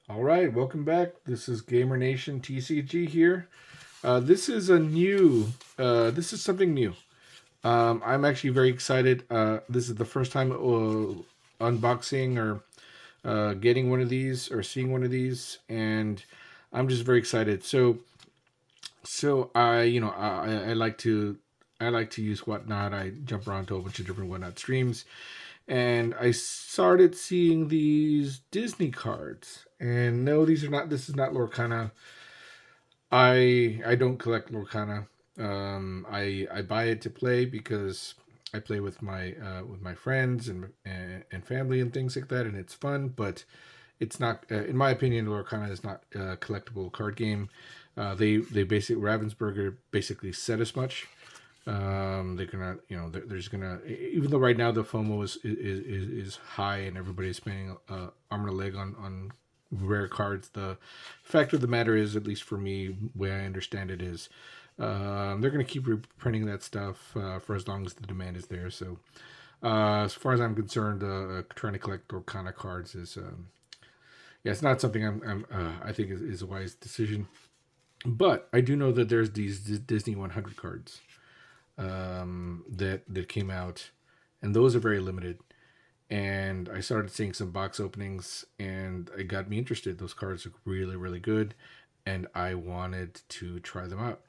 All right, welcome back. This is Gamer Nation TCG here. This is a new. This is something new. I'm actually very excited. This is the first time unboxing or getting one of these or seeing one of these, and I'm just very excited. So I like to use Whatnot. I jump around to a bunch of different Whatnot streams, and I started seeing these Disney cards. And no, these are not. This is not Lorcana. I don't collect Lorcana. I buy it to play because I play with my friends and family and things like that, and it's fun. But it's not, in my opinion, Lorcana is not a collectible card game. They basically Ravensburger basically said as much. They're gonna, they're just gonna, even though right now the FOMO is high and everybody's spending arm and a leg on rare cards. The fact of the matter is, at least for me, way I understand it is, they're gonna keep reprinting that stuff for as long as the demand is there. So, as far as I'm concerned, trying to collect Orkana cards is, yeah, it's not something I think is a wise decision. But I do know that there's these Disney 100 cards that came out, and those are very limited. And I started seeing some box openings, and it got me interested. Those cards look really, really good, and I wanted to try them out.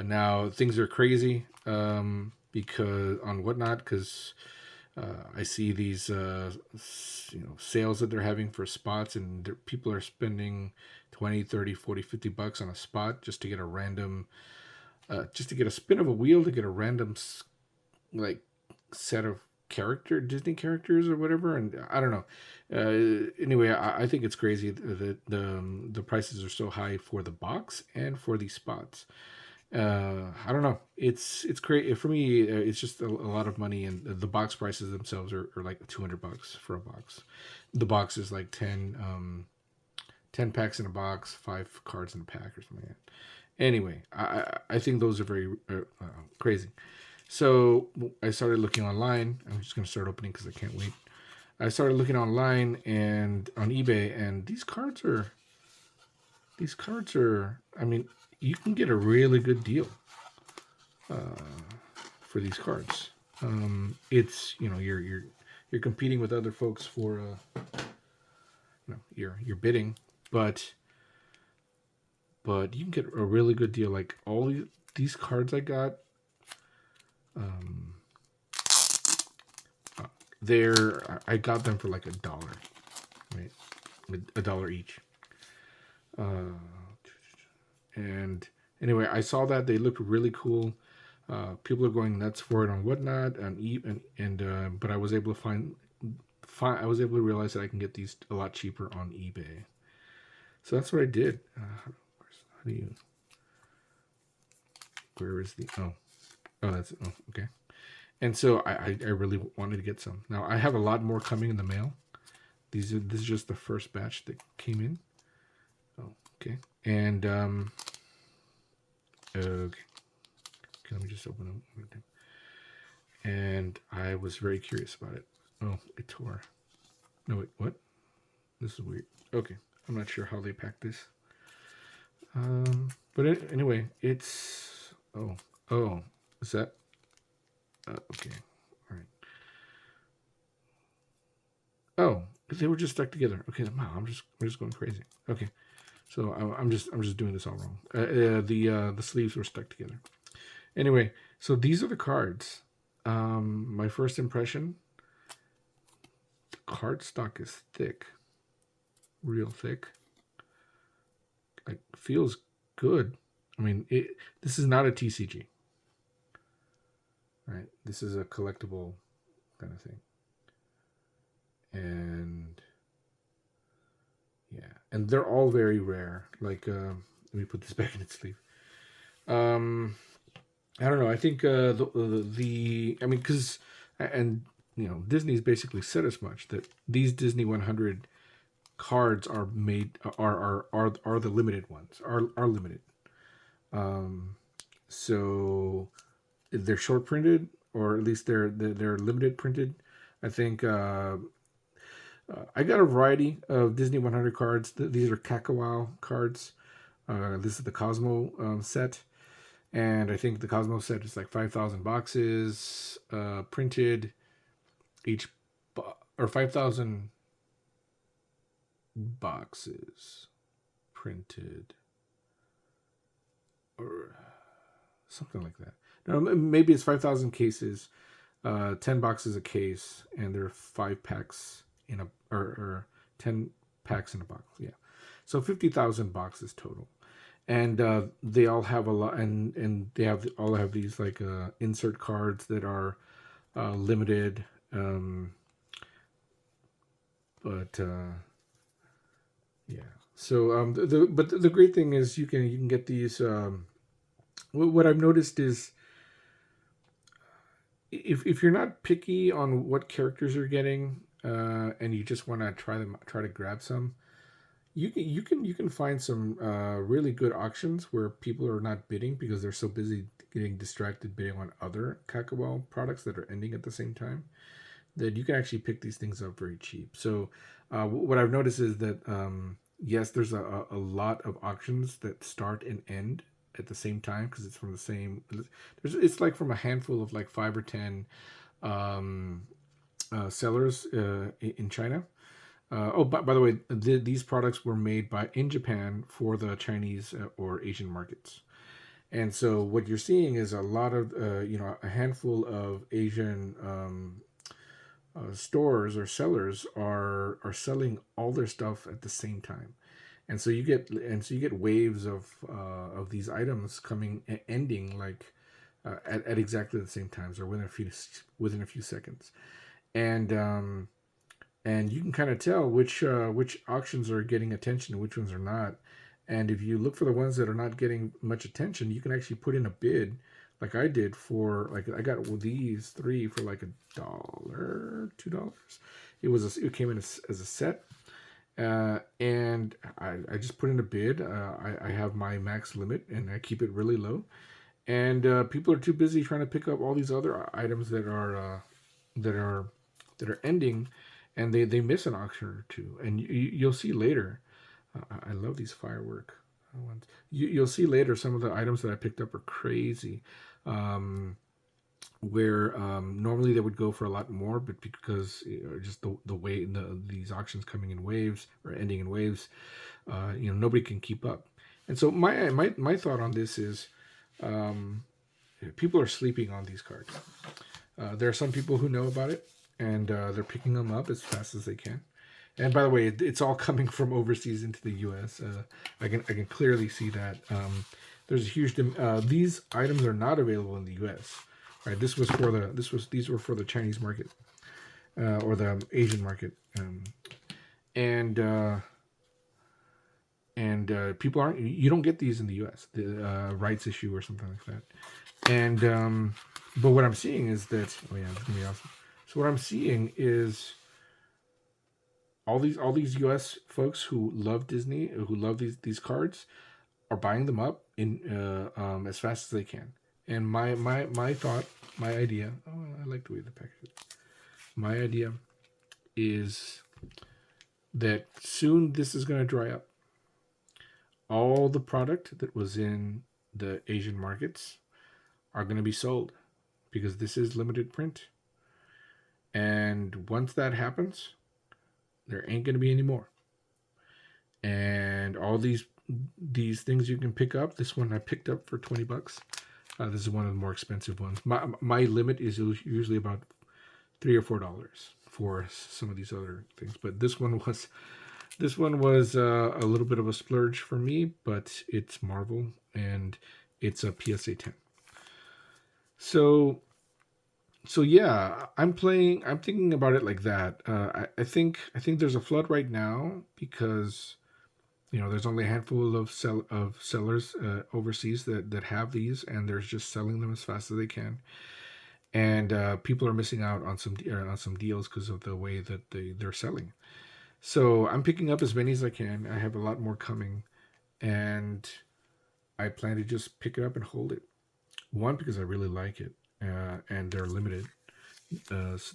Now things are crazy because on Whatnot, because I see these sales that they're having for spots, and people are spending 20, 30, 40, $50 on a spot just to get a random just to get a spin of a wheel to get a random like set of Disney characters or whatever. And I don't know. Anyway, I think it's crazy that the prices are so high for the box and for these spots. I don't know. It's crazy for me. It's just a lot of money, and the box prices themselves are like $200 for a box. The box is like 10 packs in a box, 5 cards in a pack, or something like that. Anyway, I think those are very crazy. So I started looking online. I'm just gonna start opening because I can't wait. I started looking online and on eBay, and these cards are. I mean, you can get a really good deal for these cards. It's you're competing with other folks for your bidding, but you can get a really good deal. Like all these cards I got, um, I got them for like $1, right? $1 each. Uh, and anyway, I saw that they looked really cool. People are going nuts for it on Whatnot and but I was able to I was able to realize that I can get these a lot cheaper on eBay. So that's what I did. How do you? Where is the? That's okay. And so I really wanted to get some. Now I have a lot more coming in the mail. This is just the first batch that came in. Oh, okay. And okay. Let me just open them. And I was very curious about it. Oh, it tore. No, wait, what? This is weird. Okay, I'm not sure how they packed this. But anyway, it's is that okay? All right. Oh, they were just stuck together. Okay, wow, we're just going crazy. Okay, so I'm just doing this all wrong. The sleeves were stuck together. Anyway, so these are the cards. My first impression: the card stock is thick, real thick. Like feels good. I mean, this is not a TCG, right? This is a collectible kind of thing, and yeah, and they're all very rare. Like, let me put this back in its sleeve. Um, I don't know. I think I mean, because and Disney's basically said as much that these Disney 100 cards are made are the limited ones are limited. Um, so they're short printed, or at least they're limited printed. I think I got a variety of Disney 100 cards. These are Kakawow cards. This is the Cosmo set, and I think the Cosmo set is like 5,000 boxes printed each, or 5,000 boxes printed, or something like that. No, maybe it's 5,000 cases, 10 boxes a case, and there are 5 packs in a, or 10 packs in a box. Yeah, so 50,000 boxes total, and they all have a lot, and they all have these like insert cards that are limited, but yeah. So but the great thing is you can get these. What I've noticed is if you're not picky on what characters you're getting, and you just want to try to grab some, you can find some really good auctions where people are not bidding because they're so busy getting distracted bidding on other Kakawow products that are ending at the same time, that you can actually pick these things up very cheap. So what I've noticed is that yes, there's a lot of auctions that start and end at the same time because it's from the same. It's like from a handful of like 5 or 10 um, sellers in China. By the way, these products were made in Japan for the Chinese or Asian markets. And so what you're seeing is a lot of, a handful of Asian stores or sellers are selling all their stuff at the same time, and so you get waves of these items coming ending like at exactly the same times or within a few seconds, and you can kind of tell which auctions are getting attention and which ones are not. And if you look for the ones that are not getting much attention, you can actually put in a bid, like I did for like I got these 3 for like $1, $2. It came in as a set, and I just put in a bid. I have my max limit and I keep it really low, and people are too busy trying to pick up all these other items that are ending, and they miss an auction or two. And you'll see later. I love these firework ones. You'll see later some of the items that I picked up are crazy, where normally they would go for a lot more, but because just the way these auctions coming in waves or ending in waves, nobody can keep up. And so my thought on this is, people are sleeping on these cards. There are some people who know about it, and they're picking them up as fast as they can. And by the way, it's all coming from overseas into the U.S. I can clearly see that. There's a huge these items are not available in the U.S. Right? These were for the Chinese market, or the Asian market, and people aren't. You don't get these in the U.S. The rights issue or something like that. And but what I'm seeing is that it's gonna be awesome. So what I'm seeing is all these U.S. folks who love Disney, who love these cards, are buying them up in as fast as they can. And my thought, my idea. Oh, I like the way the package is. My idea is that soon this is going to dry up. All the product that was in the Asian markets are going to be sold because this is limited print. And once that happens, there ain't going to be any more. And all these things you can pick up. This one I picked up for $20. This is one of the more expensive ones. My limit is usually about $3 or $4 for some of these other things, but this one was a little bit of a splurge for me. But it's Marvel and it's a PSA 10. So yeah, I'm thinking about it like that. I think there's a flood right now because there's only a handful of sellers overseas that have these, and they're just selling them as fast as they can. And people are missing out on some deals because of the way that they're selling. So I'm picking up as many as I can. I have a lot more coming, and I plan to just pick it up and hold it. One, because I really like it, and they're limited.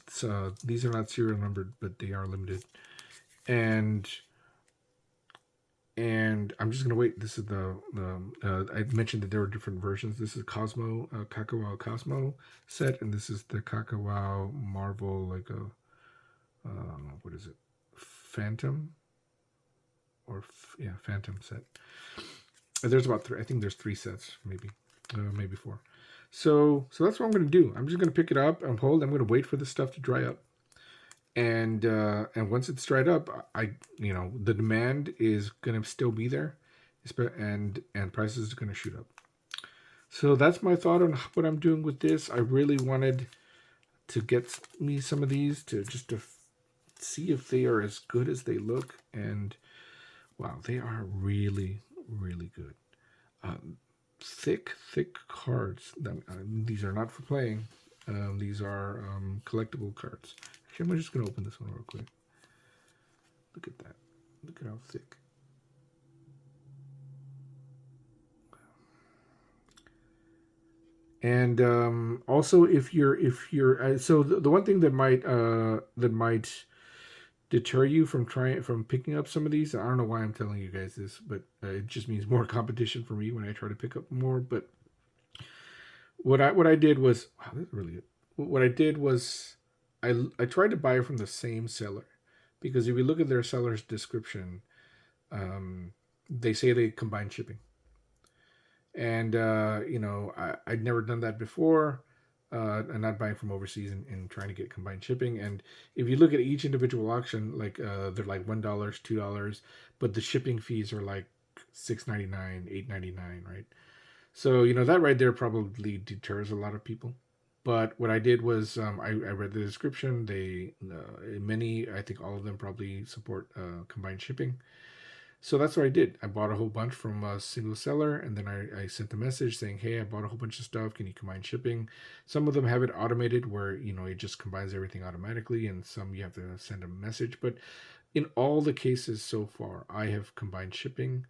So these are not serial numbered, but they are limited. and I'm just gonna wait. This is the I mentioned that there were different versions. This is Cosmo, Kakawow Cosmo set, and this is the Kakawow Marvel, like a what is it, Phantom, or yeah, Phantom set. There's about three. I think there's 3 sets, maybe 4. So that's what I'm gonna do. I'm just gonna pick it up and hold. I'm gonna wait for the stuff to dry up, and once it's dried up, the demand is gonna still be there, and prices are gonna shoot up. So that's my thought on what I'm doing with this. I really wanted to get me some of these to see if they are as good as they look, and wow, they are really, really good. Thick cards. These are not for playing. These are collectible cards. Actually, I'm just going to open this one real quick. Look at that. Look at how thick. And also, if you're so the one thing that might deter you from picking up some of these. I don't know why I'm telling you guys this, but it just means more competition for me when I try to pick up more. But what I did was, wow, this is really good. What I did was I tried to buy from the same seller, because if you look at their seller's description, they say they combine shipping, and I'd never done that before. And not buying from overseas and trying to get combined shipping. And if you look at each individual auction, like they're like $1, $2, but the shipping fees are like $6.99, $8.99, right? So that right there probably deters a lot of people. But what I did was I read the description. I think all of them probably support combined shipping. So that's what I did. I bought a whole bunch from a single seller, and then I sent a message saying, hey, I bought a whole bunch of stuff. Can you combine shipping? Some of them have it automated where, it just combines everything automatically, and some you have to send a message. But in all the cases so far, I have combined shipping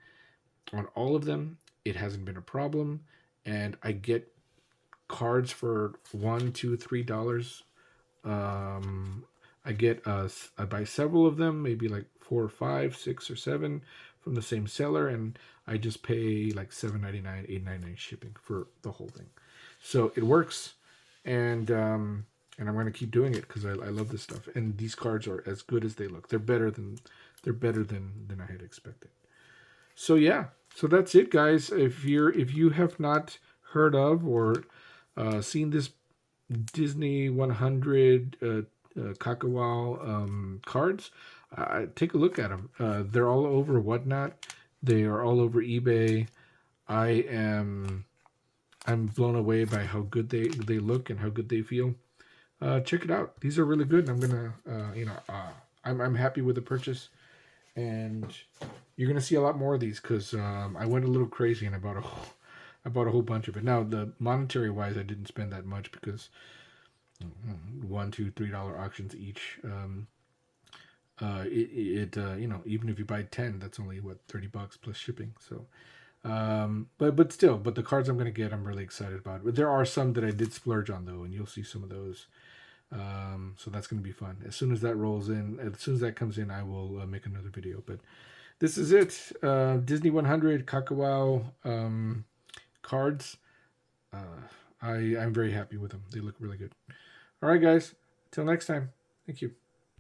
on all of them. It hasn't been a problem, and I get cards for $1, $2, $3. I buy several of them, maybe like 4 or 5, 6 or 7 from the same seller, and I just pay like $7.99, $8.99 shipping for the whole thing. So it works, and I'm going to keep doing it because I love this stuff. And these cards are as good as they look. They're better than I had expected. So yeah, so that's it, guys. If you have not heard of or seen this Disney 100 Kakawow cards, take a look at them. They're all over Whatnot. They are all over eBay. I'm blown away by how good they look and how good they feel. Check it out. These are really good. And I'm gonna I'm happy with the purchase, and you're gonna see a lot more of these because I went a little crazy and I bought a whole bunch of it. Now, the monetary wise, I didn't spend that much because $1, $2, $3 auctions each. Even if you buy 10, that's only what, $30 plus shipping. So, but still, the cards I'm gonna get, I'm really excited about. But there are some that I did splurge on though, and you'll see some of those. So that's gonna be fun. As soon as that rolls in, as soon as that comes in, I will make another video. But this is it. Disney 100 Kakawow cards. I'm very happy with them. They look really good. All right, guys. Till next time. Thank you.